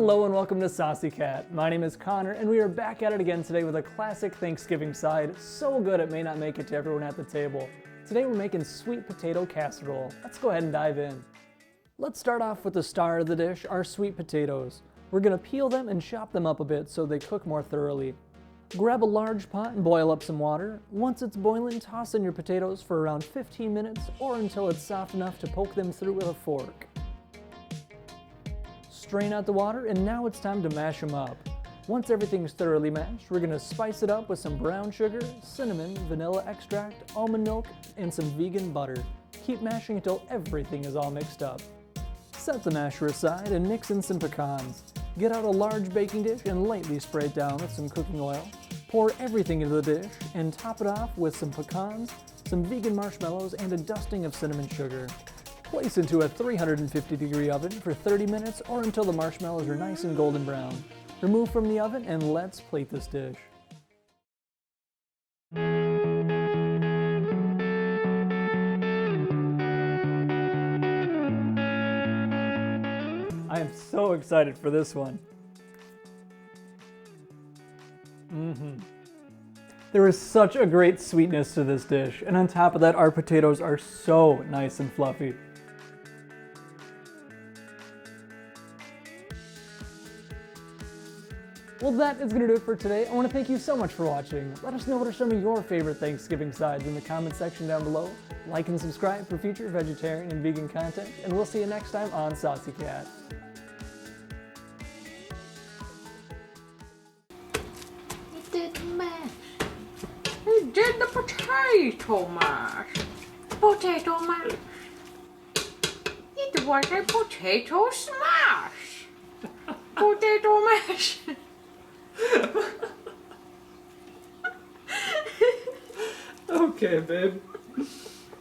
Hello and welcome to Saucy Cat. My name is Connor and we are back at it again today with a classic Thanksgiving side, so good it may not make it to everyone at the table. Today we're making sweet potato casserole. Let's go ahead and dive in. Let's start off with the star of the dish, our sweet potatoes. We're going to peel them and chop them up a bit so they cook more thoroughly. Grab a large pot and boil up some water. Once it's boiling, toss in your potatoes for around 15 minutes or until it's soft enough to poke them through with a fork. Strain out the water and now it's time to mash them up. Once everything's thoroughly mashed, we're going to spice it up with some brown sugar, cinnamon, vanilla extract, almond milk, and some vegan butter. Keep mashing until everything is all mixed up. Set the masher aside and mix in some pecans. Get out a large baking dish and lightly spray it down with some cooking oil. Pour everything into the dish and top it off with some pecans, some vegan marshmallows, and a dusting of cinnamon sugar. Place into a 350-degree oven for 30 minutes or until the marshmallows are nice and golden brown. Remove from the oven and let's plate this dish. I am so excited for this one. There is such a great sweetness to this dish, and on top of that, our potatoes are so nice and fluffy. Well, that is going to do it for today. I want to thank you so much for watching. Let us know what are some of your favorite Thanksgiving sides in the comment section down below. Like and subscribe for future vegetarian and vegan content, and we'll see you next time on Saucy Cat. He did the potato mash. Potato mash. It was a potato smash. Potato mash. Okay, babe.